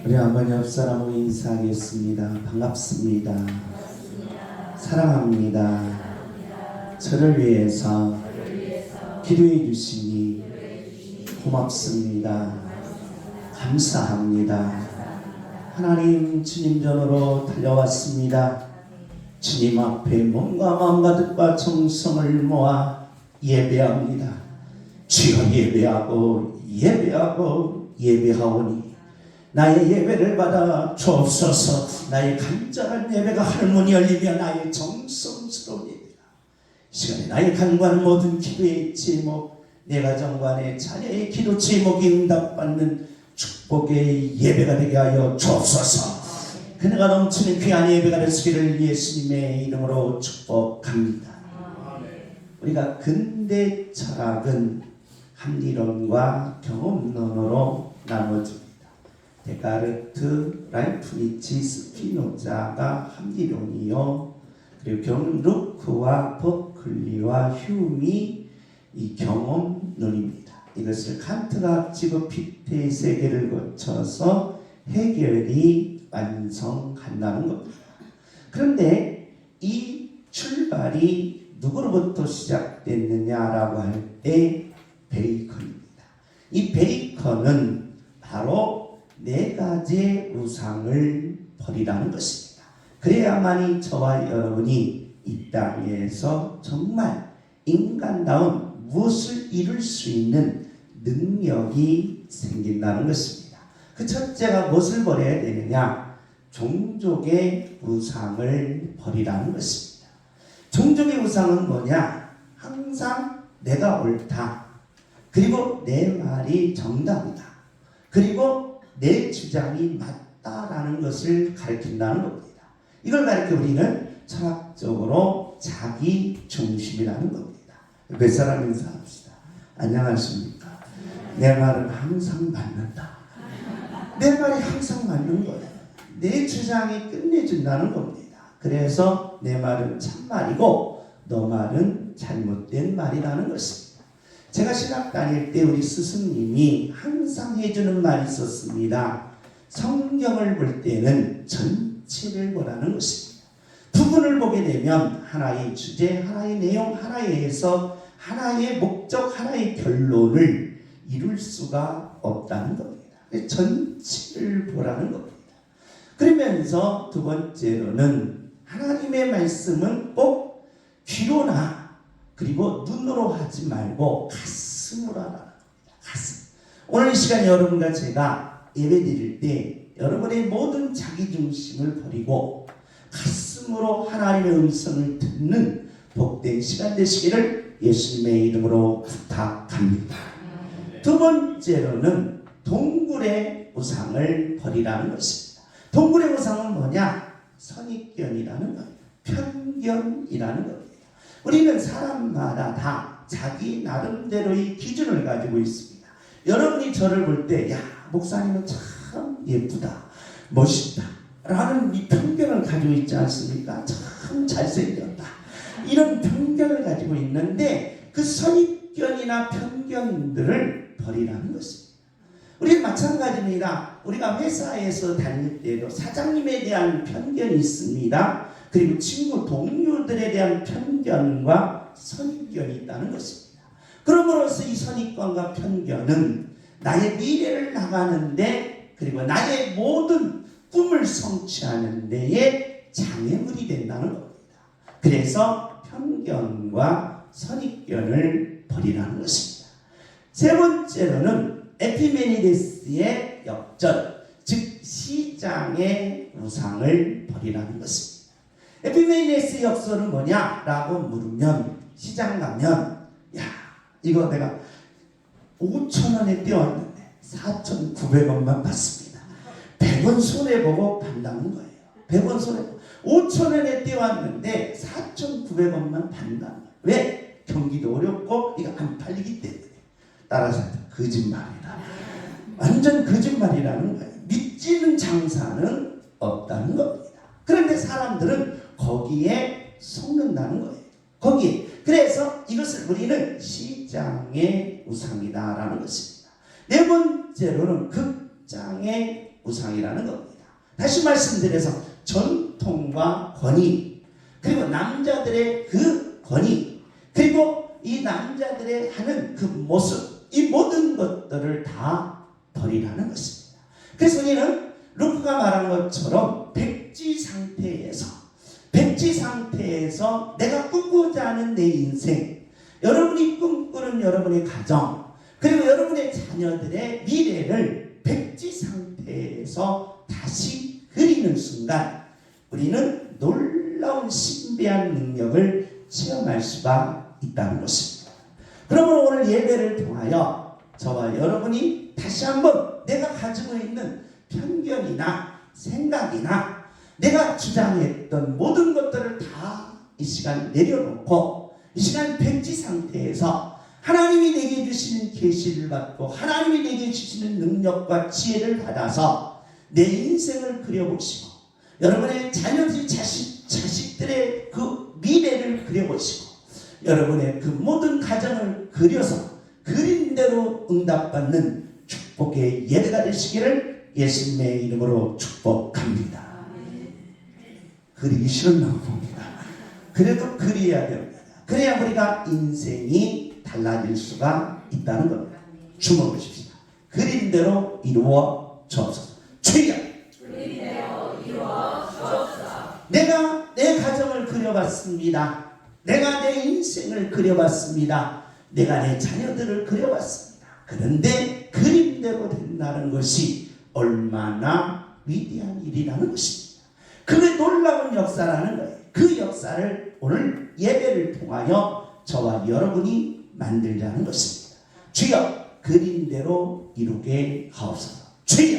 우리 한번 옆 사람으로 인사하겠습니다. 반갑습니다. 사랑합니다. 저를 위해서 기도해 주시니 고맙습니다. 감사합니다. 하나님, 주님 전으로 달려왔습니다. 주님 앞에 몸과 마음과 뜻과 정성을 모아 예배합니다. 주여, 예배하오니 나의 예배를 받아 주옵소서. 나의 간절한 예배가 할문이 열리며 나의 정성스러운 예배가 이 시간에 나의 간구하는 모든 기도의 제목, 내 가정과 내 자녀의 기도 제목이 응답받는 축복의 예배가 되게 하여 주옵소서. 그네가 넘치는 귀한 예배가 되시기를 예수님의 이름으로 축복합니다. 우리가 근대 철학은 합리론과 경험론으로 나눠집니다. 데카르트, 라이프니치, 스피노자가 합리론이요, 그리고 루크와 버클리와 휴미 이 경험론입니다. 이것을 칸트가 지구 피태의 세계를 거쳐서 해결이 완성한다는 겁니다. 그런데 이 출발이 누구로부터 시작됐느냐라고 할 때 베이컨입니다. 이 베이컨은 바로 네 가지의 우상을 버리라는 것입니다. 그래야만이 저와 여러분이 이 땅에서 정말 인간다운 무엇을 이룰 수 있는 능력이 생긴다는 것입니다. 그 첫째가 무엇을 버려야 되느냐? 종족의 우상을 버리라는 것입니다. 종족의 우상은 뭐냐? 항상 내가 옳다, 그리고 내 말이 정답이다, 그리고 내 주장이 맞다라는 것을 가르친다는 겁니다. 이걸 가르쳐 우리는 철학적으로 자기 중심이라는 겁니다. 몇 사람 인사합시다. 안녕하십니까? 내 말은 항상 맞는다. 내 말이 항상 맞는 거예요. 내 주장이 끝내준다는 겁니다. 그래서 내 말은 참말이고 너 말은 잘못된 말이라는 것입니다. 제가 신학 다닐 때 우리 스승님이 항상 해주는 말이 있었습니다. 성경을 볼 때는 전체를 보라는 것입니다. 부분을 보게 되면 하나의 주제, 하나의 내용, 하나의 해석, 하나의 목적, 하나의 결론을 이룰 수가 없다는 겁니다. 전체를 보라는 겁니다. 그러면서 두 번째로는 하나님의 말씀은 꼭 귀로나 그리고 눈으로 하지 말고 가슴으로 하라는 겁니다. 가슴. 오늘 이 시간 여러분과 제가 예배 드릴 때 여러분의 모든 자기중심을 버리고 가슴으로 하나님의 음성을 듣는 복된 시간 되시기를 예수님의 이름으로 부탁합니다. 두 번째로는 동굴의 우상을 버리라는 것입니다. 동굴의 우상은 뭐냐? 선입견이라는 거예요. 편견이라는 겁니다. 우리는 사람마다 다 자기 나름대로의 기준을 가지고 있습니다. 여러분이 저를 볼 때, 야, 목사님은 참 예쁘다, 멋있다 라는 이 편견을 가지고 있지 않습니까? 참 잘생겼다, 이런 편견을 가지고 있는데 그 선입견이나 편견들을 버리라는 것입니다. 우리는 마찬가지입니다. 우리가 회사에서 다닐 때도 사장님에 대한 편견이 있습니다. 그리고 친구, 동료들에 대한 편견과 선입견이 있다는 것입니다. 그러므로서 이 선입견과 편견은 나의 미래를 나가는데, 그리고 나의 모든 꿈을 성취하는 데에 장애물이 된다는 겁니다. 그래서 편견과 선입견을 버리라는 것입니다. 세 번째로는 에피메니데스의 역전, 즉 시장의 우상을 버리라는 것입니다. 에피메니데스의 역설은 뭐냐라고 물으면, 시장 가면, 야, 이거 내가 5,000원에 떼왔는데 4,900원만 받습니다. 100원 손해보고 판다는 거예요. 100원 손해보고 5,000원에 떼왔는데 4,900원만 판다는 거예요. 왜? 경기도 어렵고 이거 안 팔리기 때문에. 따라서 거짓말이다. 완전 거짓말이라는 거예요. 믿지는 장사는 없다는 겁니다. 그런데 사람들은 거기에 속는다는 거예요. 거기에. 그래서 이것을 우리는 시장의 우상이다라는 것입니다. 네 번째로는 극장의 우상이라는 겁니다. 다시 말씀드려서 전통과 권위, 그리고 남자들의 그 권위, 그리고 이 남자들의 하는 그 모습, 이 모든 것들을 다 버리라는 것입니다. 그래서 우리는 루크가 말한 것처럼 백지 상태에서 내가 꿈꾸고자 하는 내 인생, 여러분이 꿈꾸는 여러분의 가정, 그리고 여러분의 자녀들의 미래를 백지 상태에서 다시 그리는 순간 우리는 놀라운 신비한 능력을 체험할 수가 있다는 것입니다. 그러므로 오늘 예배를 통하여 저와 여러분이 다시 한번 내가 가지고 있는 편견이나 생각이나 내가 주장했던 모든 것들을 다 이 시간 내려놓고 이 시간 백지 상태에서 하나님이 내게 주시는 계시를 받고 하나님이 내게 주시는 능력과 지혜를 받아서 내 인생을 그려보시고 여러분의 자녀들 자식들의 그 미래를 그려보시고 여러분의 그 모든 가정을 그려서 그린 대로 응답받는 축복의 예배가 되시기를 예수님의 이름으로 축복합니다. 그리기 싫었나 봅니다. 그래도 그려야 됩니다. 그래야 우리가 인생이 달라질 수가 있다는 겁니다. 주목하십시오. 그린 대로 이루어 주옵소서. 주여! 그린 대로 이루어 주옵소서. 내가 내 가정을 그려봤습니다. 내가 내 인생을 그려봤습니다. 내가 내 자녀들을 그려봤습니다. 그런데 그림대로 된다는 것이 얼마나 위대한 일이라는 것입니다. 그게 놀라운 역사라는 거예요. 그 역사를 오늘 예배를 통하여 저와 여러분이 만들자는 것입니다. 주여 그린 대로 이루게 하옵소서. 주여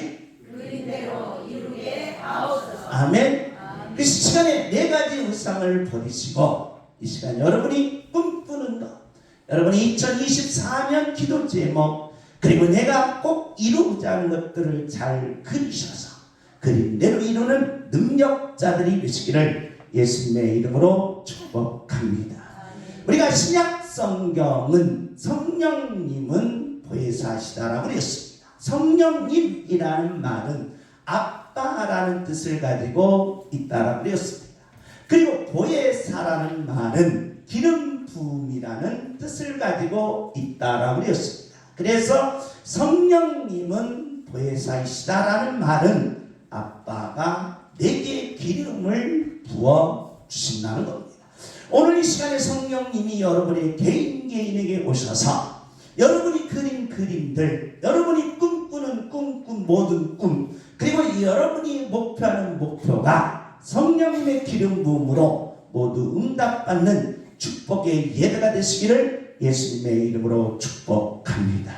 그린 대로 이루게 하옵소서. 아멘. 이 시간에 네 가지 우상을 버리시고 이 시간 여러분이 꿈꾸는 것, 여러분이 2024년 기도 제목, 그리고 내가 꼭 이루고자 하는 것들을 잘 그리셔서 그림대로 이루는 능력자들이 되시기를 예수님의 이름으로 축복합니다. 우리가 신약 성경은 성령님은 보혜사시다라고 그랬습니다. 성령님이라는 말은 아빠라는 뜻을 가지고 있다라고 그랬습니다. 그리고 보혜사라는 말은 기름 부음이라는 뜻을 가지고 있다라고 그랬습니다. 그래서 성령님은 보혜사이시다라는 말은 아빠가 내게 기름을 부어 주신다는 겁니다. 오늘 이 시간에 성령님이 여러분의 개인에게 오셔서 여러분이 그린 그림들, 여러분이 꿈꾸는 모든 꿈, 그리고 여러분이 목표하는 목표가 성령님의 기름 부음으로 모두 응답받는 축복의 예배가 되시기를 예수님의 이름으로 축복합니다.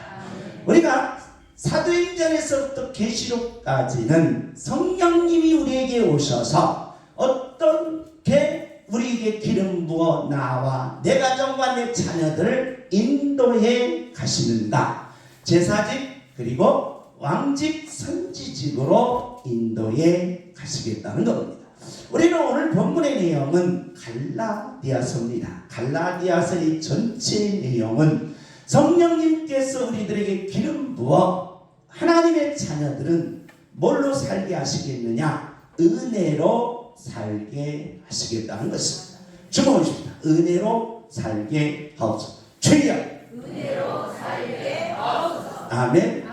우리가 사도행전에서부터 계시록까지는 성령님이 우리에게 오셔서 어떻게 우리에게 기름 부어 나와 내 가정과 내 자녀들을 인도해 가시는가, 제사직 그리고 왕직 선지직으로 인도해 가시겠다는 겁니다. 우리는 오늘 본문의 내용은 갈라디아서입니다. 갈라디아서의 전체 내용은 성령님께서 우리들에게 기름 부어 하나님의 자녀들은 뭘로 살게 하시겠느냐? 은혜로 살게 하시겠다는 것입니다. 주목하십시다. 은혜로 살게 하옵소서. 주여! 은혜로 살게 하옵소서. 아멘.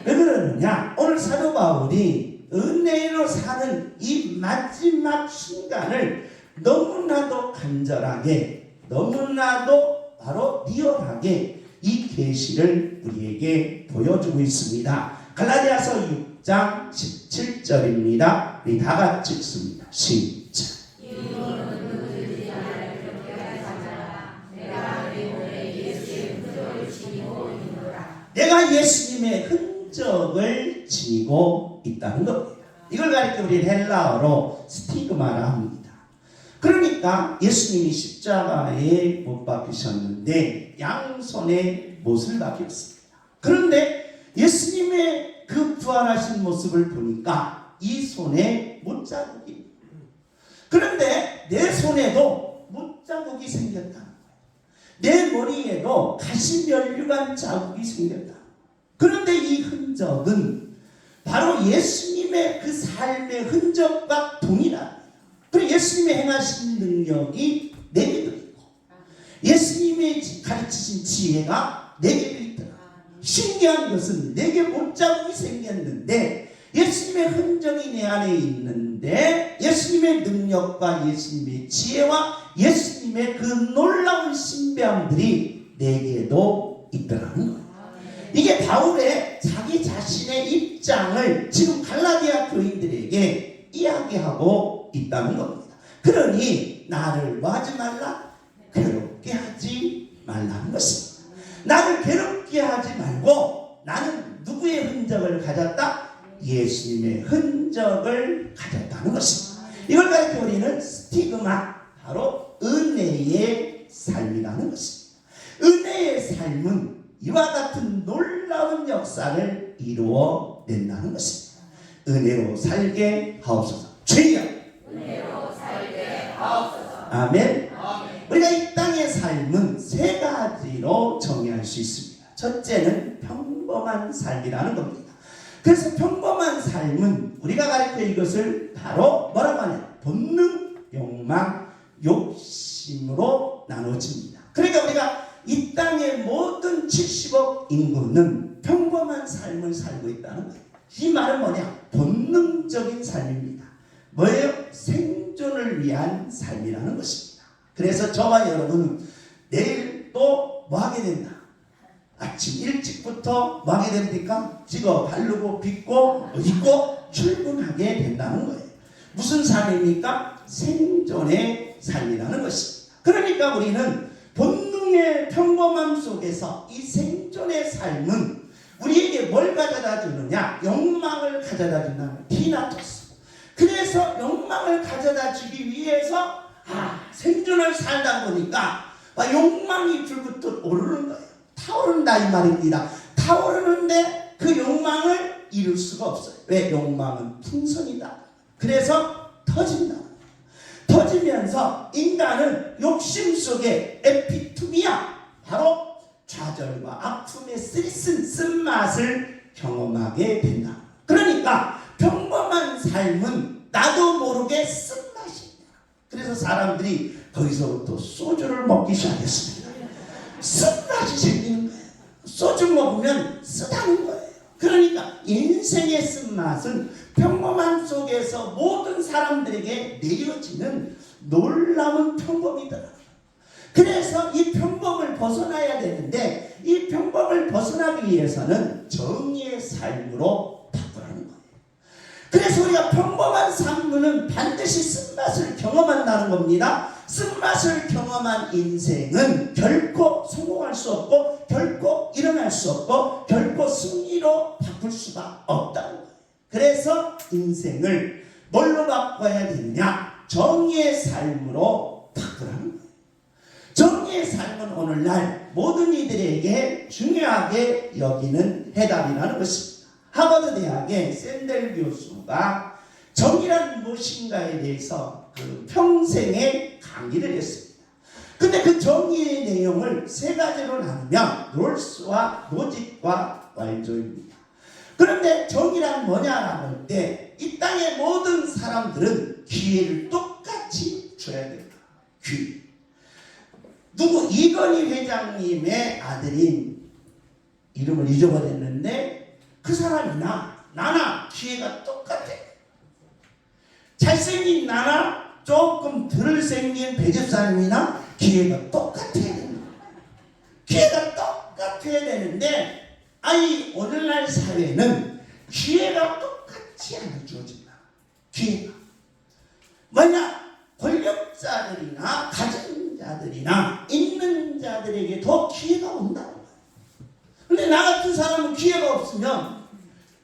왜 그러느냐? 오늘 사도 바울이 은혜로 사는 이 마지막 순간을 너무나도 간절하게, 너무나도 바로 리얼하게 이 계시를 우리에게 보여주고 있습니다. 갈라디아서 6장 17절입니다. 우리 다 같이 읽습니다. 시작. 내가 예수님의 흔적을 지니고 있다는 겁니다. 이걸 가리켜 우리 헬라어로 스티그마라 합니다. 그러니까 예수님이 십자가에 못 박히셨는데 양손에 못을 박혔습니다. 그런데 예수님의 그 부활하신 모습을 보니까 이 손에 못자국이, 그런데 내 손에도 못자국이 생겼다는 거예요. 내 머리에도 가시면류관 자국이 생겼다. 그런데 이 흔적은 바로 예수님의 그 삶의 흔적과 동일합니다. 그리고 예수님의 행하신 능력이 내게도 있고 예수님의 가르치신 지혜가 내게도 있더라. 신기한 것은 내게 못자국이 생겼는데 예수님의 흔적이 내 안에 있는데 예수님의 능력과 예수님의 지혜와 예수님의 그 놀라운 신비함들이 내게도 있더라는 거예요. 이게 바울의 자기 자신의 입장을 지금 갈라디아 교인들에게 이야기하고 있다는 겁니다. 그러니 나를 뭐 하지 말라? 괴롭게 하지 말라는 것입니다. 나를 괴롭게 하지 말고 나는 누구의 흔적을 가졌다? 예수님의 흔적을 가졌다는 것입니다. 이걸 가리켜 우리는 스티그마, 바로 은혜의 삶이라는 것입니다. 은혜의 삶은 이와 같은 놀라운 역사를 이루어낸다는 것입니다. 은혜로 살게 하옵소서. 주여 은혜로 살게 하옵소서. 아멘. 우리가 이 땅의 삶은 세 가지로 정의할 수 있습니다. 첫째는 평범한 삶이라는 겁니다. 그래서 평범한 삶은 우리가 가르쳐 이것을 바로 뭐라고 하냐? 본능, 욕망, 욕심으로 나눠집니다. 그러니까 우리가 이 땅의 모든 70억 인구는 평범한 삶을 살고 있다는 거예요. 이 말은 뭐냐? 본능적인 삶입니다. 뭐예요? 생존을 위한 삶이라는 것입니다. 그래서 저와 여러분은 내일 또 뭐 하게 된다? 아침 일찍부터 뭐 하게 됩니까? 찍어 바르고 빚고 입고 출근하게 된다는 거예요. 무슨 삶입니까? 생존의 삶이라는 것입니다. 그러니까 우리는 본능의 평범함 속에서 이 생존의 삶은 우리에게 뭘 가져다 주느냐? 욕망을 가져다 준다는 티나토스. 그래서 욕망을 가져다 주기 위해서 생존을 살다 보니까 욕망이 불붙어 오르는 거예요. 타오른다 이 말입니다. 타오르는데 그 욕망을 이룰 수가 없어요. 왜? 욕망은 풍선이다. 그래서 터진다. 터지면서 인간은 욕심 속에 에피투미아, 바로 좌절과 아픔의 쓴맛을 경험하게 된다. 그러니까 평범한 삶은 나도 모르게 쓴맛이다. 그래서 사람들이 거기서부터 소주를 먹기 시작했습니다. 쓴맛이 생기는 거예요. 소주 먹으면 쓰다는 거예요. 그러니까 인생의 쓴맛은 평범함 속에서 모든 사람들에게 내려지는 놀라운 평범이더라. 그래서 이 평범을 벗어나야 되는데 이 평범을 벗어나기 위해서는 정의의 삶으로 바꾸라는 거예요. 그래서 우리가 평범한 삶은 반드시 쓴맛을 경험한다는 겁니다. 쓴맛을 경험한 인생은 결코 성공할 수 없고 결코 일어날 수 없고 결코 승리로 바꿀 수가 없다는 거예요. 그래서 인생을 뭘로 바꿔야 되느냐? 정의의 삶으로 바꾸라는 거예요. 정의의 삶은 오늘날 모든 이들에게 중요하게 여기는 해답이라는 것입니다. 하버드 대학의 샌델 교수가 정의란 무엇인가에 대해서 그 평생의 강의를 했습니다. 근데 그 정의의 내용을 세 가지로 나누면 롤스와 로직과 완조입니다. 그런데 정의란 뭐냐라고 할 때 이 땅의 모든 사람들은 기회를 똑같이 줘야 된다. 기회. 누구 이건희 회장님의 아들인 이름을 잊어버렸는데 그 사람이나 나나 기회가 똑같아. 잘생긴 나나 조금 덜 생긴 배집사님이나 기회가 똑같아야 된다. 기회가 똑같아야 되는데 오늘날 사회는 기회가 똑같이 안 주어진다. 기회가 뭐냐? 권력자들이나 가진 자들이나 있는 자들에게 더 기회가 온다는 거예요. 근데 나 같은 사람은 기회가 없으면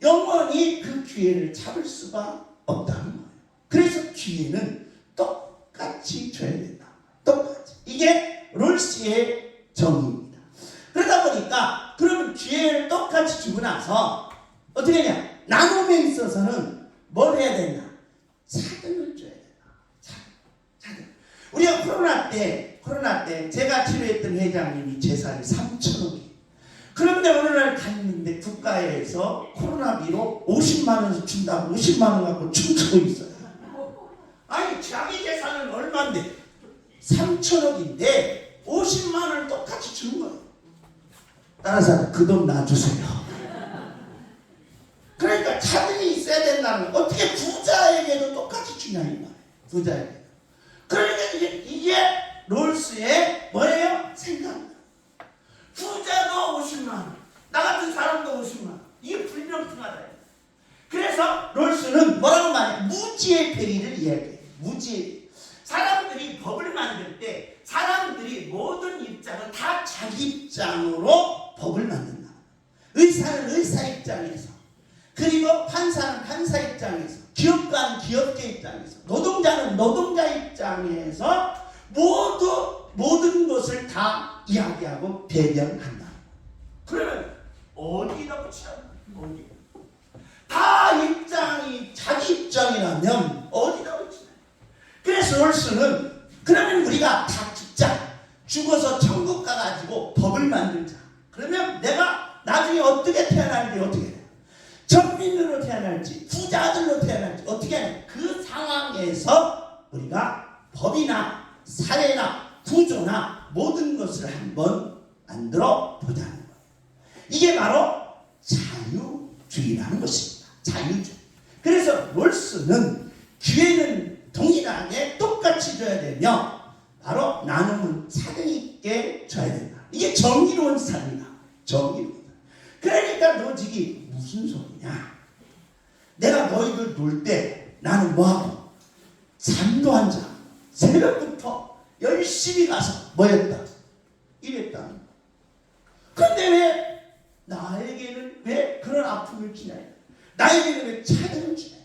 영원히 그 기회를 잡을 수가 없다는 거예요. 그래서 기회는 똑같이 줘야 된다. 똑같이. 이게 롤스의 정의입니다. 그러다 보니까 그러면 기회를 똑같이 주고 나서 어떻게 하냐? 나눔에 있어서는 뭘 해야 되냐? 차등을 줘야 된다. 차등. 우리가 코로나 때 제가 치료했던 회장님이 재산이 3천억이에요. 그런데 오늘날 날 갔는데 국가에서 코로나비로 50만 원 준다고 50만 원 갖고 춤추고 있어요. 아니 자기 재산은 얼마인데 3천억인데 50만 원을 똑같이 주는 거예요. 따라서 그 돈 놔주세요. 그러니까 차등이 있어야 된다는 거예요. 어떻게 부자에게도 똑같이 주냐 이 말이에요. 부자에게. 그러니까 이게 롤스의 뭐예요? 생각입니다. 부자도 50만 원, 나 같은 사람도 50만 원. 이게 불평등하다. 그래서 롤스는 뭐라고 말해요? 무지의 페리를 이야기해요. 무지의. 사람들이 법을 만들 때 사람들이 모든 입장은 다 자기 입장으로 법을 만든다. 의사는 의사 입장에서, 그리고 판사는 판사 입장에서, 기업가는 기업계 입장에서, 노동자는 노동자 입장에서 모든 것을 다 이야기하고 배경한다. 그러면 어디다 붙여야 돼? 어디? 다 입장이 자기 입장이라면 어디다 붙이냐? 그래서 롤스는 그러면 우리가 다 죽어서 천국 가가지고 법을 만들자. 그러면 내가 나중에 어떻게 태어날지 어떻게 해? 전민으로 태어날지 부자들로 태어날지 어떻게 해? 그 상황에서 우리가 법이나 사회나 구조나 모든 것을 한번 만들어 보자는 거예요. 이게 바로 자유주의라는 것입니다. 자유주의. 그래서 롤스는 기회는 동일하게 똑같이 줘야 되며 바로 나눔은 차등 있게 줘야 된다. 이게 정의로운 삶이다. 정의로운. 그러니까 로직이 무슨 소리냐? 내가 너희들 놀 때 나는 뭐하고? 잠도 안 자. 새벽부터 열심히 가서 뭐했다? 이랬다. 그런데 왜 나에게는 왜 그런 아픔을 주냐? 나에게는 왜 차등을 주냐?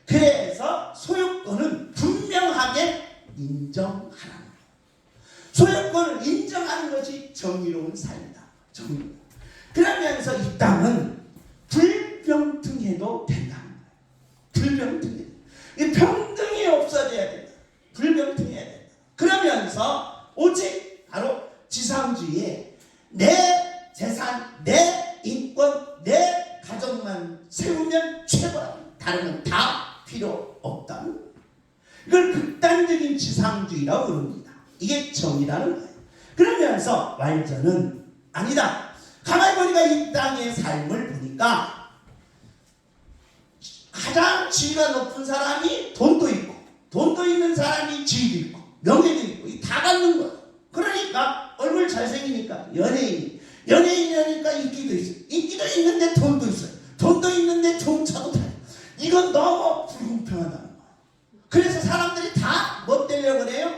그래서 소유권은 분명하게 인정하라는 거예요. 소유권을 인정하는 것이 정의로운 삶이다. 정의로운. 그러면서 이 땅은 불평등해도 된다는 거예요. 불평등해. 이 평등이 없어져야 된다. 불평등해야 된다. 그러면서 오직 바로 지상주의에 내 재산, 내 인권, 내 가정만 세우면 최고다. 다른 건 다 필요 없다는 거예요. 이걸 극단적인 지상주의라고 부릅니다. 이게 정의라는 거예요. 그러면서 왈저는 아니다. 가만히 보니까 이 땅의 삶을 보니까 가장 지위가 높은 사람이 돈도 있고, 돈도 있는 사람이 지위도 있고, 명예도 있고, 다 갖는 거예요. 그러니까 얼굴 잘생기니까 연예인이니까 인기도 있어요. 인기도 있는데 돈도 있어요. 돈도 있는데 좋은 차도 타요. 이건 너무 불공평하다는 거예요. 그래서 사람들이 다 뭐 되려고 그래요?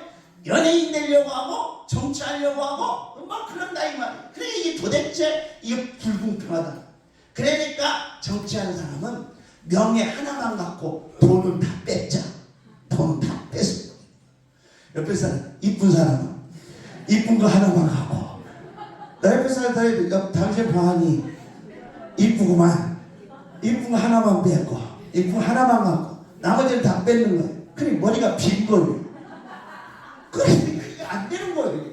연예인 되려고 하고 정치하려고 하고 막 그런다 이 말이에요. 그래 이게 도대체 이게 불공평하다. 그러니까 정치하는 사람은 명예 하나만 갖고 돈은 다 뺐자. 돈은 다 뺐어. 옆에 사람 이쁜 사람은 이쁜 거 하나만 갖고 나 옆에 사람 당신 방안이 이쁘구만. 이쁜 거 하나만 뺐고 이쁜 거 하나만 갖고 나머지는 다 뺏는 거예요. 그래 머리가 빈 거예요. 그래 그게 안 되는 거예요.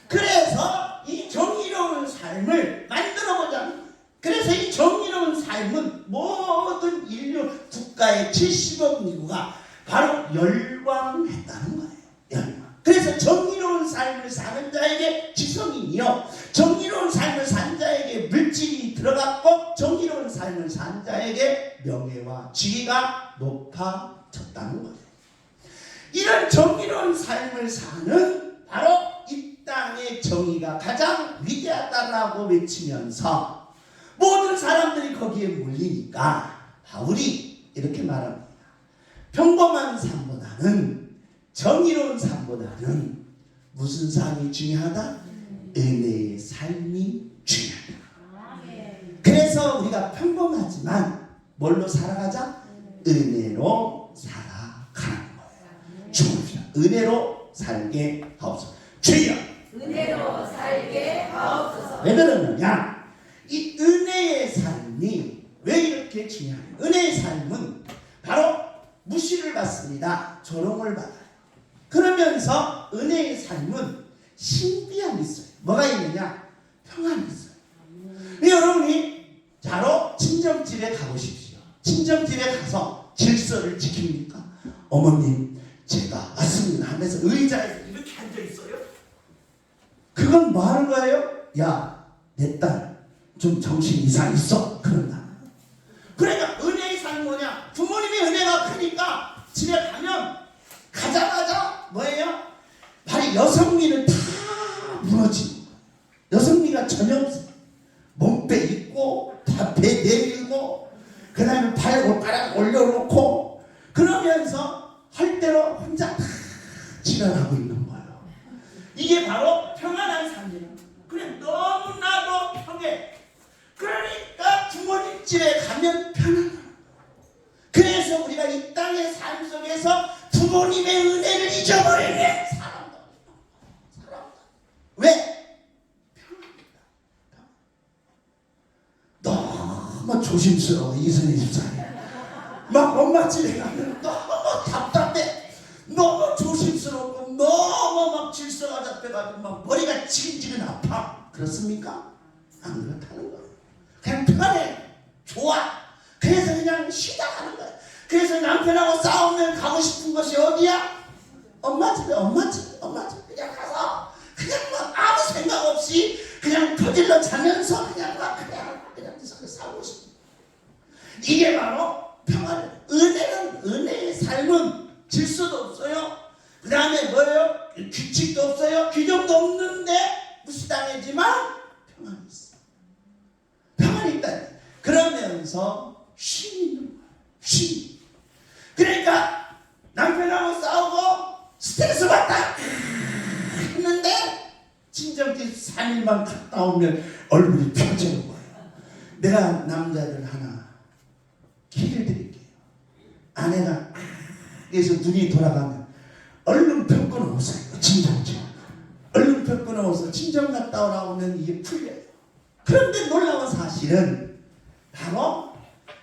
그래서 이 정의로운 삶을 만들어보자. 그래서 이 정의로운 삶은 모든 인류 국가의 70억 인구가 바로 열광했다는 거예요. 열광. 그래서 정의로운 삶을 사는 자에게 지성이요, 정의로운 삶을 산 자에게 물질이 들어갔고, 정의로운 삶을 산 자에게 명예와 지위가 높아졌다는 거예요. 이런 정의로운 삶을 사는 바로 이 땅의 정의가 가장 위대하다라고 외치면서 모든 사람들이 거기에 몰리니까 바울이 이렇게 말합니다. 평범한 삶보다는, 정의로운 삶보다는 무슨 삶이 중요하다? 은혜의 삶이 중요하다. 그래서 우리가 평범하지만 뭘로 살아가자? 은혜로 살아가는 거예요. 주옵시다. 은혜로 살게 하옵소서. 주여 은혜로 살게 하옵소서. 왜 그러느냐? 이 은혜의 삶이 왜 이렇게 중요해요? 은혜의 삶은 바로 무시를 받습니다. 조롱을 받아요. 그러면서 은혜의 삶은 신비함이 있어요. 뭐가 있느냐? 평안이 있어요. 여러분 친정집에 가보십시오. 친정집에 가서 질서를 지킵니까? 어머님 제가 왔습니다 하면서 의자에 이렇게 앉아있어요. 그건 뭐 하는 거예요? 야, 내 딸 좀 정신 이상 있어. 그런다. 그러니까 은혜의 삶이 뭐냐? 부모님의 은혜가 크니까 집에 가면 가자마자 뭐예요? 바로 여성미는 다 무너지는 거예요. 여성미가 전혀 없어요. 몸빼 입고 다 배 내밀고 그 다음에 발가락 올려놓고 그러면서 할 대로 혼자 다 지랄하고 있는 거예요. 이게 바로 평안한 삶이에요. 그냥 너무나도 평해. 그러니까 부모님 집에 가면 편안해요. 그래서 우리가 이 땅의 삶 속에서 부모님의 은혜를 잊어버리네. 사랑다. 왜? 평안합니다. 너무 조심스러워. 이선희 집사님. 막 엄마 집에 가면 너무 답답해. 너무 조심스럽고 너무 막 질서가 잡혀가지고 막 머리가 지근지근 아파. 그렇습니까? 안 그렇다는 거예요. 그냥 편해. 좋아. 그래서 그냥 쉬다 가는 거야. 그래서 남편하고 싸우면 가고 싶은 곳이 어디야? 엄마 집에, 엄마 집, 엄마 집. 그냥 가서 그냥 막 아무 생각 없이 그냥 퍼질러 자면서 그냥 살고 싶어. 이게 바로 평안이에요. 은혜의 삶은 질서도 없어요. 그 다음에 뭐예요? 규칙도 없어요. 규정도 없는데 무시당하지만 평안이 있어. 평안이 있다. 그러면서 쉼이 있는 거야. 쉼. 그러니까 남편하고 싸우고 스트레스 받다 했는데 친정집 3일만 갔다 오면 얼굴이 펴지는 거예요. 내가 남자들 하나 키를 드릴게요. 아내가 그래서 눈이 돌아가면 얼른 펴 끊어오세요. 친정집. 얼른 펴 끊어오서 친정 갔다 오라오면 이게 풀려요. 그런데 놀라운 사실은 바로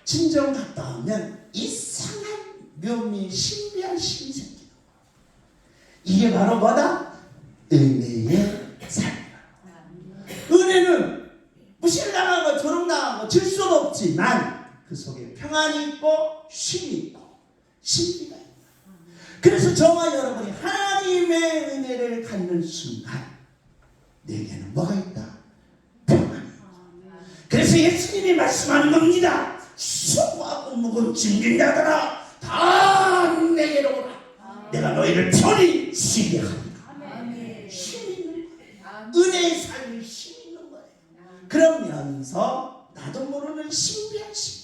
친정 갔다 오면 이상한 묘미 신비한 힘이 생겨요. 이게 바로 뭐다? 은혜의 삶이다. 은혜는 무시를 당하고 조롱당하고 질서도 없지만 그 속에 평안이 있고 쉼이 있고 신비가 있다. 그래서 저와 여러분이 하나님의 은혜를 갖는 순간 내게는 뭐가 있다? 평안이. 그래서 예수님이 말씀하는 겁니다. 수고하고 무거운 짐진 자들아 다 내게로 오라. 내가 너희를 편히 쉬게 하리라. 쉼이 있는 거예요. 은혜의 삶이 쉼이 있는 거예요. 그러면서 나도 모르는 신비한 쉼.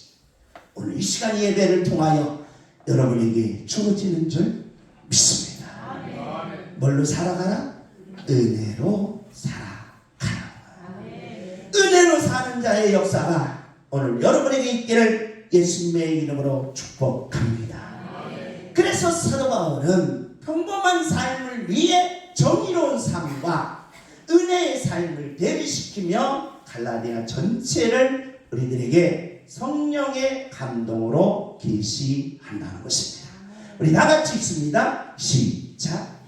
오늘 이 시간 예배를 통하여 여러분에게 주어지는 줄 믿습니다. 뭘로 살아가라? 은혜로 살아가라. 은혜로 사는 자의 역사가 오늘 여러분에게 있기를 예수님의 이름으로 축복합니다. 그래서 사도 바울은 평범한 삶을 위해 정의로운 삶과 은혜의 삶을 대비시키며 갈라디아 전체를 우리들에게 성령의 감동으로 계시한다는 것입니다. 우리 다 같이 읽습니다. 시작.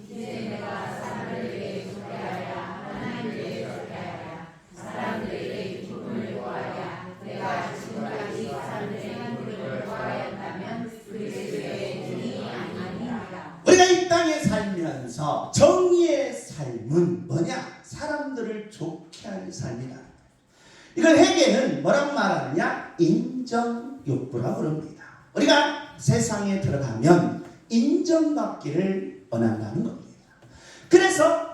우리가 이 땅에 살면서 정의의 삶은 뭐냐? 사람들을 좋게 하는 삶이다. 이걸 해계는 뭐라고 말하느냐? 인정욕구라고 그럽니다. 우리가 세상에 들어가면 인정받기를 원한다는 겁니다. 그래서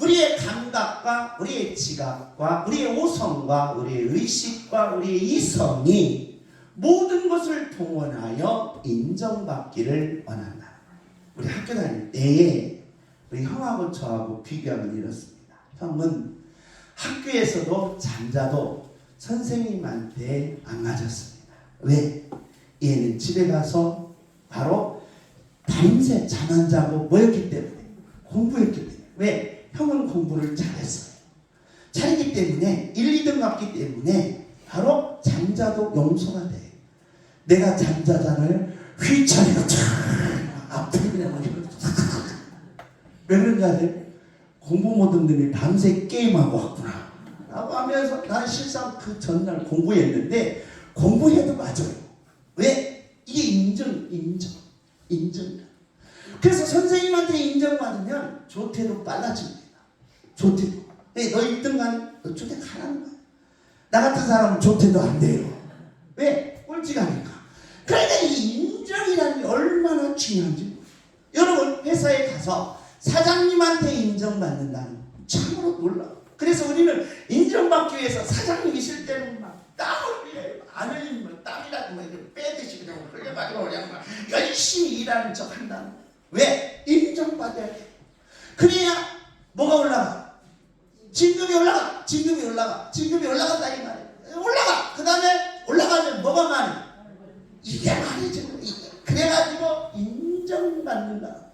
우리의 감각과 우리의 지각과 우리의 오성과 우리의 의식과 우리의 이성이 모든 것을 동원하여 인정받기를 원한다. 우리 학교 다닐 때에 우리 형하고 저하고 비교하면 이렇습니다. 형은 학교에서도 잠자도 선생님한테 안 맞았습니다. 왜? 얘는 집에 가서 바로 밤새 잠 안 자고 뭐였기 때문에? 공부했기 때문에. 왜? 형은 공부를 잘했어요. 잘했기 때문에 1, 2등 갔기 때문에 바로 잠자도 용서가 돼. 내가 잠자자를 휘청이고 앞으로 그냥 왜 그런지 아세요? 공부 못한 놈이 밤새 게임하고 왔구나 라고 하면서 난 실상 그 전날 공부했는데 공부해도 맞아요. 왜? 이게 인정. 그래서 선생님한테 인정받으면 조퇴도 빨라집니다. 조퇴도. 너 1등간 너 조퇴 가라는 거야. 나 같은 사람은 조퇴도 안 돼요. 왜? 꼴찌가니까. 그러니까 이 인정이라는 게 얼마나 중요한지 몰라요. 여러분 회사에 가서 사장님한테 인정받는다는 거 참으로 놀라워. 그래서 우리는 인정받기 위해서 사장님이 있을 때는 막 땀을 흘려요. 안 흘리면 땀이라도 막 빼듯이 그냥 흘려가지고 그냥 막 열심히 일하는 척 한다는 거예요. 왜? 인정받아야 돼. 그래야 뭐가 올라가? 진급이 올라간다 이 말이에요. 올라가. 그 다음에 올라가면 뭐가 많이? 이게 말이죠. 그래가지고 인정받는다.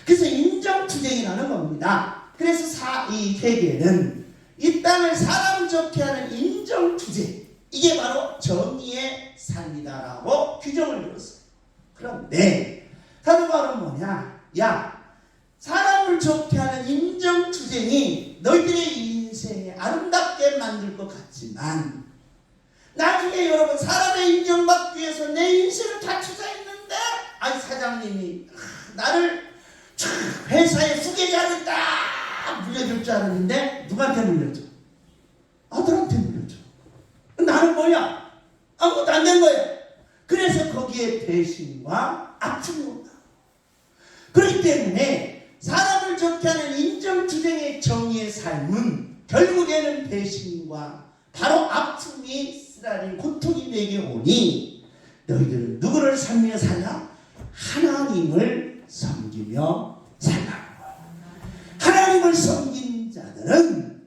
그래서 인정투쟁이라는 겁니다. 그래서 이 회계는 이 땅을 사람 좋게 하는 인정투쟁, 이게 바로 정의의 삶이다라고 규정을 들었어요. 그런데 사도바울은 뭐냐? 야, 사람을 좋게 하는 인정투쟁이 너희들의 인생에 아름답게 만들 것 같지만 나중에 여러분 사람의 인정받기 위해서 내 인생을 다 투자했는데 아니 사장님이 나를 회사의 후계자를 딱 물려줄 줄 알았는데 누구한테 물려줘? 아들한테 물려줘. 나는 뭐야? 아무것도 안 된 거야. 그래서 거기에 배신과 아픔이 온다. 그렇기 때문에 사람을 좋게 하는 인정투쟁의 정의의 삶은 결국에는 배신과 바로 아픔이 쓰라린 고통이 내게 오니 너희들은 누구를 섬기며 살라? 하나님을 섬기며 살라는 거예요. 하나님을 섬긴 자들은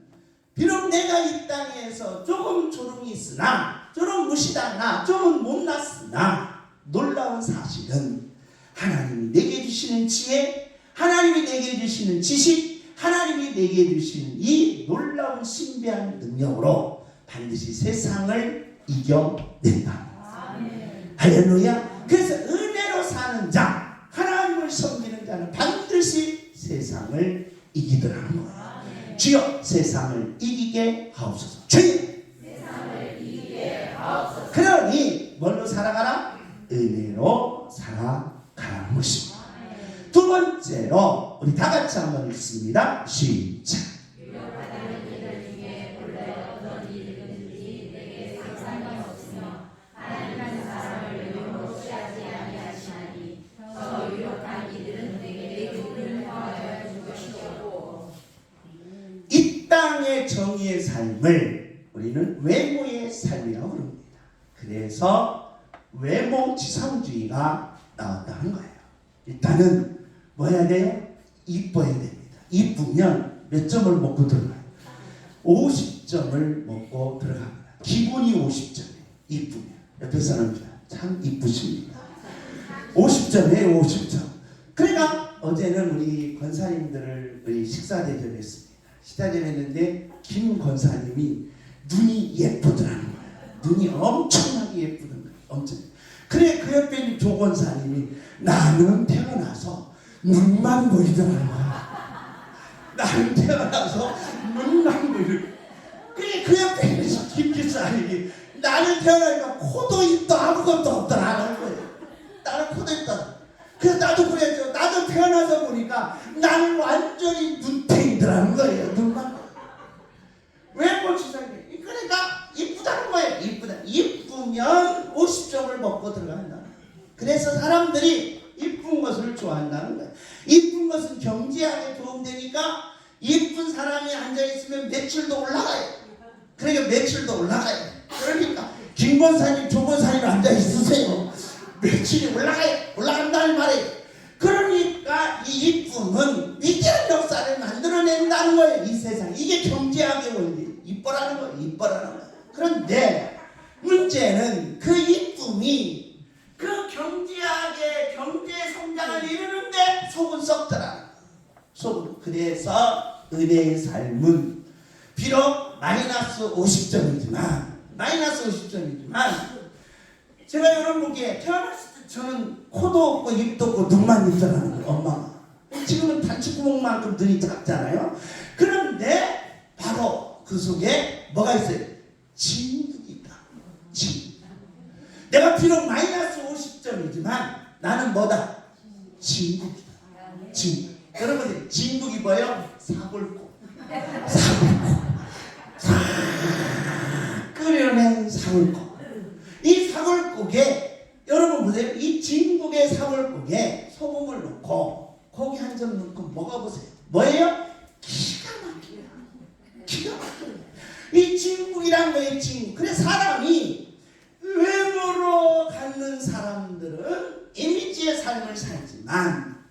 비록 내가 이 땅에서 조금 조롱이 있으나 조금 무시당하나 조금 못났으나 놀라운 사실은 하나님이 내게 주시는 지혜, 하나님이 내게 주시는 지식, 하나님이 내게 주시는 이 놀라운 신비한 능력으로 반드시 세상을 이겨낸다. 할렐루야. 그래서 은혜로 사는 자, 하나님을 섬기는 자는 반드시 세상을 이기더라는 거예요. 주여 세상을 이기게 하옵소서. 주여 세상을 이기게 하옵소서. 그러니 뭘로 살아가라? 은혜로 살아가라는 것입니다. 두 번째로 우리 다 같이 한번 읽습니다. 시작. 유력하다는 이들 중에 본래 어떤 일이든지 내게 상관이 없으며 하나님은 사람을 외모로 취하지 아니하시나니 저 유력한 이들은 내게 기쁨을 더하여 줄 것이고. 이 땅의 정의의 삶을 우리는 외모의 삶이라고 부릅니다. 그래서 외모지상주의가 나왔다는 거예요. 일단은 뭐 해야 돼요? 이뻐야 됩니다. 이쁘면 몇 점을 먹고 들어가요? 50점을 먹고 들어갑니다. 기본이 50점이에요. 이쁘면. 옆에 사람 참 이쁘십니다. 50점이에요. 50점. 그러니까 어제는 우리 권사님들을 우리 식사 대접했습니다. 식사 대접했는데 김 권사님이 눈이 예쁘더라는 거예요. 눈이 엄청나게 예쁘던 거예요. 엄청. 그래 그 옆에 있는 조 권사님이 나는 태어나서 눈만 보이더라는 거야. 나는 태어나서 눈만 보이더라는 거야. 그래 그 옆에 있는 김기사님이 나는 태어나니까 코도 입도 아무것도 없더라는 거예요. 나는 코도 입도. 그래서 나도 그랬죠. 나도 태어나서 보니까 나는 완전히 눈탱이더라는 거예요. 눈만. 외모 지상이. 그러니까 이쁘다는 거예요. 이쁘다. 이쁘면 50점을 먹고 들어간다. 그래서 사람들이 이쁜 것을 좋아한다는 거예요. 이쁜 것은 경제학에 도움되니까 이쁜 사람이 앉아있으면 매출도 올라가요. 그러니까 매출도 올라가요. 그러니까 김 권사님, 조 권사님 앉아있으세요. 매출이 올라간다는 말이에요. 그러니까 이 이쁨은 위대한 역사를 만들어낸다는 거예요. 이 세상. 이게 경제학의 원리. 이뻐라는 거예요. 이뻐라는 거예요. 그런데 문제는 그 이쁨이 그 경제학의 경제 성장을 이루는데 속은 썩더라. 속은. 그래서 은혜의 삶은 비록 마이너스 50점이지만 제가 여러분께 태어났을 때 저는 코도 없고 입도 없고 눈만 있더라는 거예요. 엄마가. 지금은 단추구멍만큼 눈이 작잖아요. 그런데 바로 그 속에 뭐가 있어요? 진국이 있다. 진. 내가 비록 마이너스 50점이지만 나는 뭐다? 진국이다. 진국. 여러분들 진국이 뭐예요? 사골국. 사골국. 끓여낸 사골국. 이 사골국에 여러분 보세요. 이 진국의 사골국에 소금을 넣고 고기 한 점 넣고 먹어보세요. 뭐예요? 기가 막혀요. 기가 막혀요. 이 진국이란 거예요. 진국. 그래서 사람이 외모로 갖는 사람들은 이미지의 삶을 살지만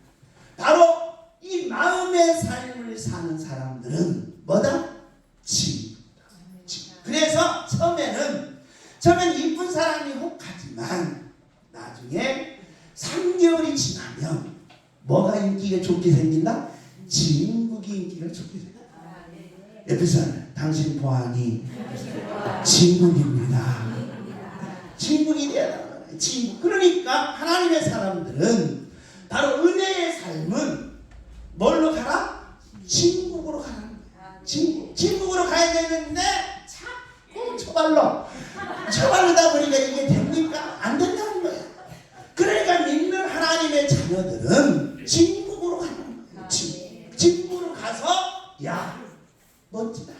바로 이 마음의 삶을 사는 사람들은 뭐다? 진국이다. 그래서 처음에는 이쁜 사람이 혹하지만 나중에 3개월이 지나면 뭐가 인기가 좋게 생긴다? 진국이 인기가 좋게 생긴다. 옆에 사람 당신 보안이 진국입니다. 진국이 돼야 된다. 진국. 그러니까 하나님의 사람들은 바로 은혜의 삶은 뭘로 가라? 진국으로 가라는 거야. 진국으로 가야 되는데 자꾸 처발르다 보니까 이게 됩니까? 안 된다는 거야. 그러니까 믿는 하나님의 자녀들은 진국으로 가는 거야. 진국으로 가서 야 멋지다.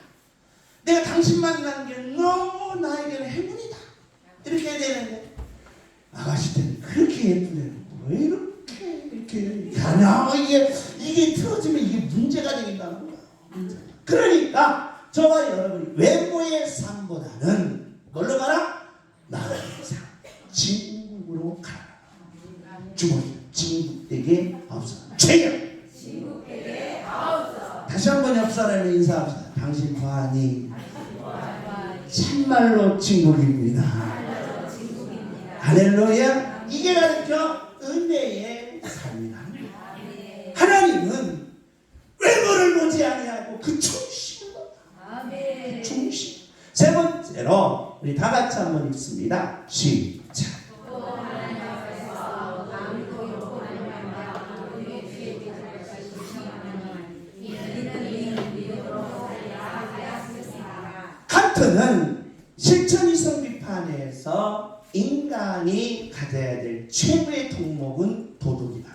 내가 당신 만난 게 너무 나에게는 행운이다. 이렇게 해야 되는데 아가씨 때는 그렇게 예쁘네. 왜 이렇게 하냐. 이게 틀어지면 이게 문제가 되겠다는 거야. 그러니까 저와 여러분이 외모의 삶보다는 뭘로 가라? 나의 삶. 진국으로 가라. 주머니 진국되게 하옵소서. 최경 진국되게 하옵소서. 다시 한번 옆 사람에 인사합시다. 당신 보아니 참말로 진국입니다. 할렐루야. 이게 가르쳐 은혜의 삶이라는 거예요. 하나님은 외모를 보지 아니하고 그 중심을 본다. 그 중심. 세 번째로 우리 다 같이 한번 읽습니다. 시작. 칸트는 실천이성 비판에서 인간이 가져야 될 최고의 덕목은 도덕이다.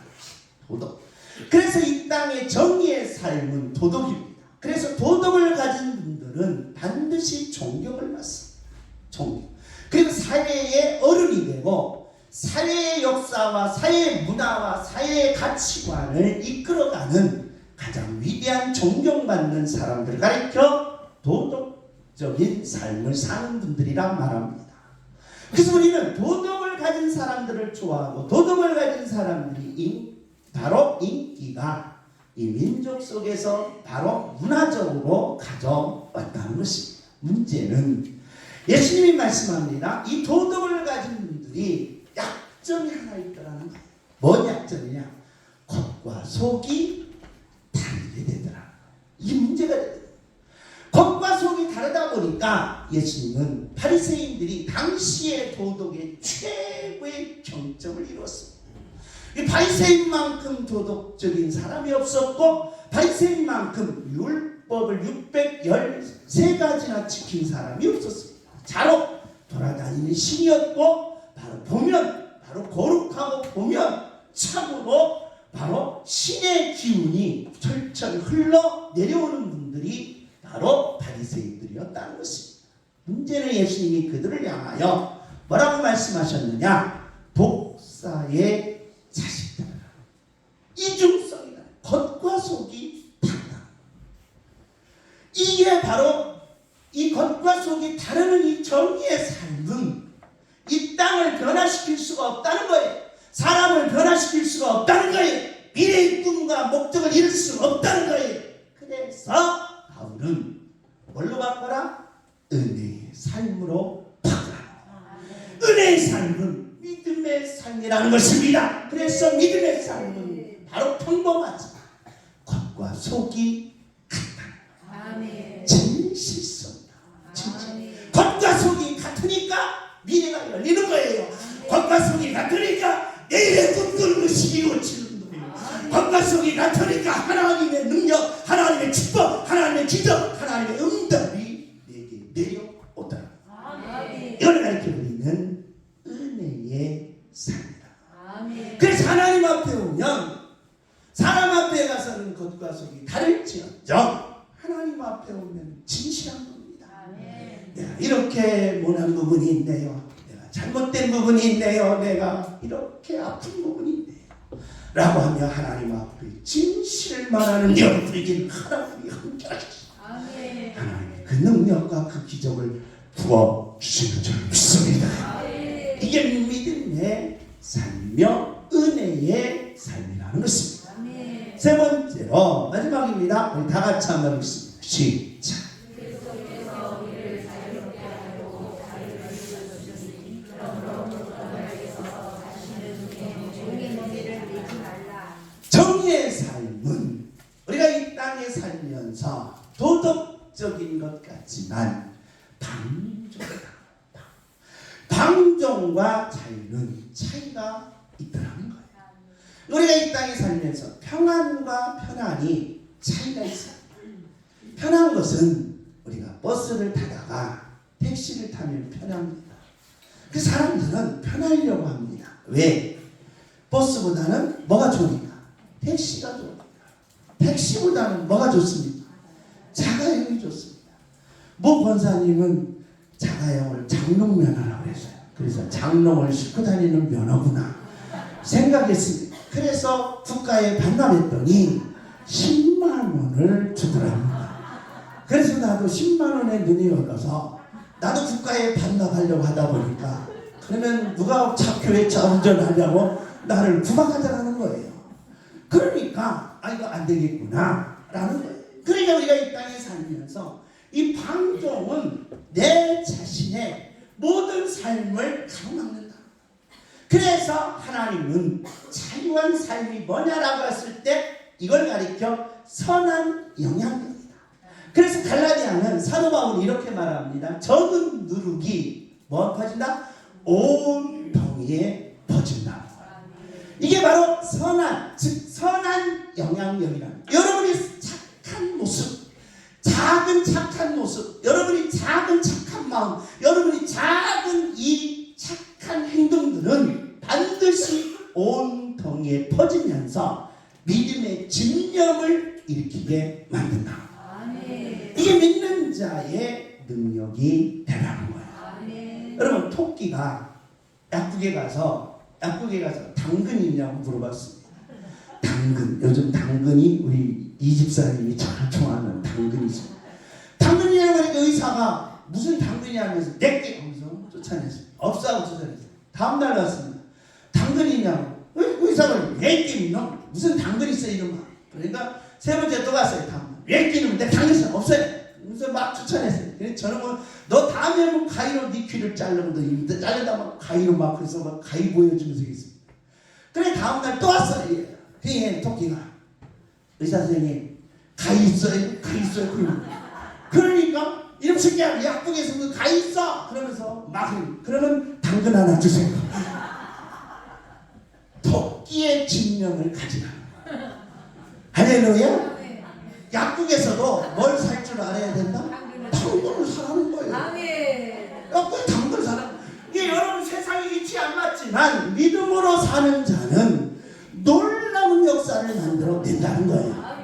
도덕. 그래서 이 땅의 정의의 삶은 도덕입니다. 그래서 도덕을 가진 분들은 반드시 존경을 받습니다. 존경. 그리고 사회의 어른이 되고 사회의 역사와 사회의 문화와 사회의 가치관을 이끌어가는 가장 위대한 존경받는 사람들을 가리켜 도덕적인 삶을 사는 분들이라 말합니다. 그래서 우리는 도덕을 가진 사람들을 좋아하고 도덕을 가진 사람들이 바로 인기가 이 민족 속에서 바로 문화적으로 가져왔다는 것입니다. 문제는 예수님이 말씀합니다. 이 도덕을 가진 분들이 약점이 하나 있더라는 거예요. 뭔 약점이냐? 겉과 속이 다르게 되더라. 이게 문제가 되더라. 겉과 속이 다르다 보니까 예수님은 바리새인들이 당시의 도덕의 최고의 경점을 이뤘습니다. 바리새인만큼 도덕적인 사람이 없었고 바리새인만큼 율법을 613가지나 지킨 사람이 없었습니다. 자로 돌아다니는 신이었고 바로 거룩하고 보면 참으로 바로 신의 기운이 철철 흘러 내려오는 분들이 바로 바리새인들이었다는 것입니다. 문제는 예수님이 그들을 향하여 뭐라고 말씀하셨느냐? 독사의 자식들아, 이중성이다. 겉과 속이 다르다. 이게 바로 이 겉과 속이 다르는 이 정의의 삶은 이 땅을 변화시킬 수가 없다는 거예요. 사람을 변화시킬 수가 없다는 거예요. 미래의 꿈과 목적을 이룰 수 없다는 거예요. 그래서 바울은 뭘로 바꿔라? 은혜의 삶으로 바꿔라. 은혜의 삶은 믿음의 삶이라는 것입니다. 그래서 믿음의 삶은 바로 평범하지만 겉과 속이 같다. 진실성이다. 겉과 속이 같으니까 미래가 열리는 거예요. 겉과 속이 같으니까 내일의 꿈꾸는 것이 이루어지는 거예요. 겉과 속이 같으니까 하나님의 능력, 하나님의 축복, 하나님의 기적, 하나님의 응답이 내게 내려오더라. 이걸 가르쳐드리는 은혜 이렇게 못한 부분이 있네요. 내가 잘못된 부분이 있네요. 내가 이렇게 아픈 부분이 있네요. 라고 하며 하나님 앞에 진실을 말하는 여러분에게 하나님이 함께하셨습니다. 하나님의 그 능력과 그 기적을 부어주시는 줄 믿습니다. 이게 믿음의 삶이며 은혜의 삶이라는 것입니다. 세 번째로 마지막입니다. 우리 다 같이 한번 읽습니다. 시작. 정의의 삶은 우리가 이 땅에 살면서 도덕적인 것 같지만 방종이다. 방종과 자유는 차이가 있더라는 거예요. 우리가 이 땅에 살면서 평안과 편안이 차이가 있어요. 편한 것은 우리가 버스를 타다가 택시를 타면 편합니다. 그 사람들은 편하려고 합니다. 왜? 버스보다는 뭐가 좋으니까? 택시가 좋습니다. 택시보다는 뭐가 좋습니까? 자가용이 좋습니다. 모 권사님은 자가용을 장롱면허라고 했어요. 그래서 장롱을 싣고 다니는 면허구나 생각했습니다. 그래서 국가에 반납했더니 10만 원을 주더랍니다. 그래서 나도 10만 원에 눈이 열려서 나도 국가에 반납하려고 하다 보니까 그러면 누가 교회 차 운전하려고 나를 구박하자는 거예요. 그러니까 이거 안 되겠구나 라는 거예요. 그러니까 우리가 이 땅에 살면서 이 방종은 내 자신의 모든 삶을 가로막는다. 그래서 하나님은 자유한 삶이 뭐냐라고 했을 때 이걸 가리켜 선한 영향력이다. 그래서 갈라디아는 사도 바울이 이렇게 말합니다. 적은 누룩이 뭐 퍼진다? 온 동이에 퍼진다. 이게 바로 선한, 즉 선한 영향력이라는, 여러분이 착한 모습, 작은 착한 모습, 여러분이 작은 착한 마음, 여러분이 작은 이 착한 행동들은 반드시 온 동이에 퍼지면서 믿음의 집념을 일으키게 만든다. 이게 믿는 자의 능력이 되라는 거예요. 여러분, 토끼가 약국에 가서 당근 있냐고 물어봤습니다. 당근, 요즘 당근이 우리 이 집사님이 참 좋아하는 당근이 있습니다. 당근이라고 하니까 의사가 무슨 당근이냐 하면서 4개 하면서 쫓아냈어요. 없다고 쫓아냈어요. 다음날 왔습니다. 당근이냐고. 의사가 4개 있나? 무슨 당근이 있어 이놈아. 그러니까 세 번째 또 갔어요. 당근. 4개 있는데 당근이 없어요. 그래서 막 쫓아냈어요. 그래서 저는 너 다음에 가위로 네 귀를 자르면 너 자르다 막 가위로 막 그래서 막 가위 보여주면서 있습니다. 그래 다음날 또 왔어요. 그 토끼가 의사 선생님 가위 있어요? 가위 있어요? 그러니까 이런 새끼야 약국에서 그 가위 있어? 그러면서 막 그러면 당근 하나 주세요. 토끼의 집념을 가지라. 할렐루야. 약국에서도 뭘 살 줄 알아야 된다? 당근을 사라는 거예요. 약국에 당근을 사라. 이게 여러분 세상에 있지 않았지만 믿음으로 사는 자는 놀라운 역사를 만들어 낸다는 거예요.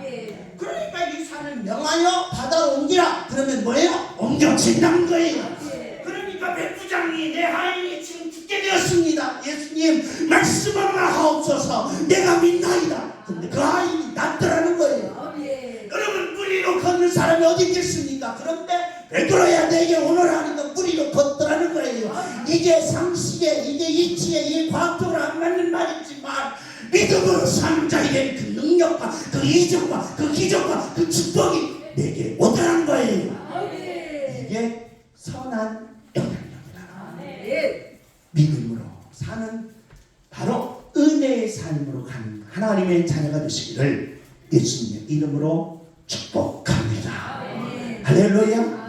그러니까 이 산을 명하여 바다로 옮기라. 그러면 뭐예요? 옮겨진다는 거예요. 그러니까 백부장이 내 하인이 지금 죽게 되었습니다. 예수님 말씀하라 하옵소서. 내가 믿나이다. 근데 그 하인이 낫더라는 거예요. 여러분 뿌리로 걷는 사람이 어디 있겠습니까? 그런데 베드로야 내게 오너라 하니까 뿌리로 걷더라는 거예요. 이게 상식에, 이게 이치에, 이게 과학적으로 안 맞는 말이지만 믿음으로 사는 자에게 그 능력과 그 이적과 그 기적과 그 축복이 내게 오더라는 거예요. 이게 선한 영향력이다. 믿음으로 사는 바로 은혜의 삶으로 가는 하나님의 자녀가 되시기를 예수님의 이름으로 축복합니다. 할렐루야.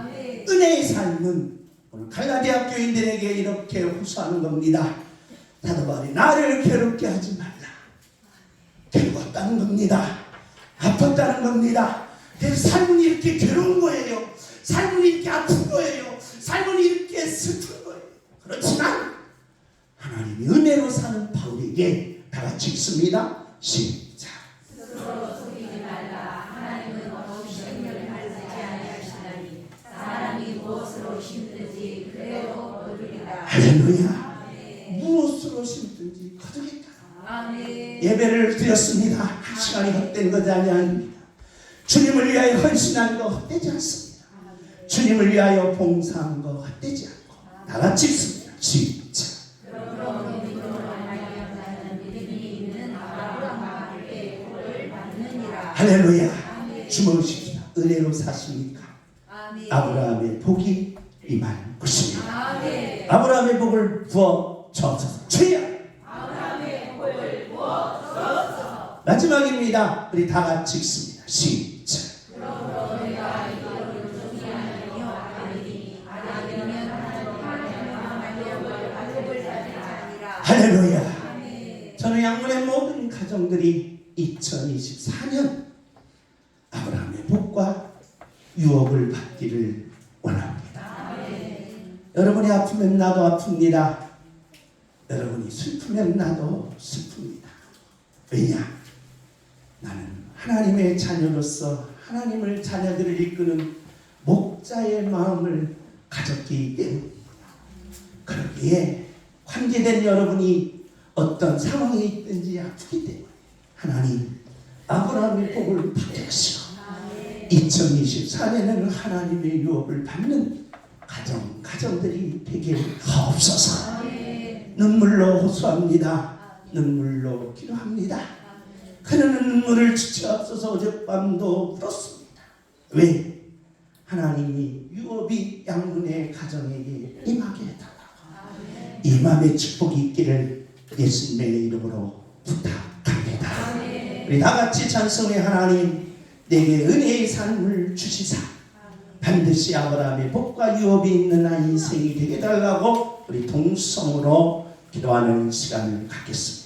은혜의 삶은 오늘 갈라디아 교인들에게 이렇게 호소하는 겁니다. 사도 바울이 나를 괴롭게 하지 말라. 괴로웠다는 겁니다. 아팠다는 겁니다. 그래서 삶은 이렇게 괴로운 거예요. 삶은 이렇게 아픈 거예요. 삶은 이렇게 슬픈 거예요. 그렇지만 하나님이 은혜로 사는 바울에게 다 같이 읽습니다. 시작. 스스로 속이지 말라. 하나님은 어떤 생명을 가르치지 아니하시나니 사람이 무엇으로 힘든지 할렐루야. 무엇으로 심든지 거두겠다. 예배를 드렸습니다. 한 시간이 헛된 것이 아닙니다. 주님을 위하여 헌신한 거 헛되지 않습니다. 주님을 위하여 봉사한 거 헛되지 않고 다 같이 읽습니다. 시작. 할렐루야. 주무십시다. 은혜로 사십니까? 아브라함의 복이 임한 것입니다. 아브라함의 복을 부어 주옵소서. 주여. 마지막입니다. 우리 다 같이 읽습니다. 시작. 할렐루야. 저는 양문의 모든 가정들이 2024년 아브라함의 복과 유업을 받기를 원합니다. 여러분이 아프면 나도 아픕니다. 여러분이 슬프면 나도 슬픕니다. 왜냐? 나는 하나님의 자녀로서 하나님을 자녀들을 이끄는 목자의 마음을 가졌기 때문입니다. 그러기에 관계된 여러분이 어떤 상황에 있든지 아프기 때문에 하나님 아브라함의 복을 받게 하시고 2024년에는 하나님의 유업을 받는 가정들이 되게 하옵소서. 눈물로 호소합니다. 눈물로 기도합니다. 그러는 눈물을 주체없어서 어젯밤도 울었습니다. 왜? 하나님이 유업이 양분의 가정에게 임하게 해달라고. 이 마음의 축복이 있기를 예수님의 이름으로 부탁합니다. 우리 다같이 찬송의 하나님 내게 은혜의 삶을 주시사 반드시 아브라함의 복과 유업이 있는 나 인생이 되게 달라고 우리 동성으로 기도하는 시간을 갖겠습니다.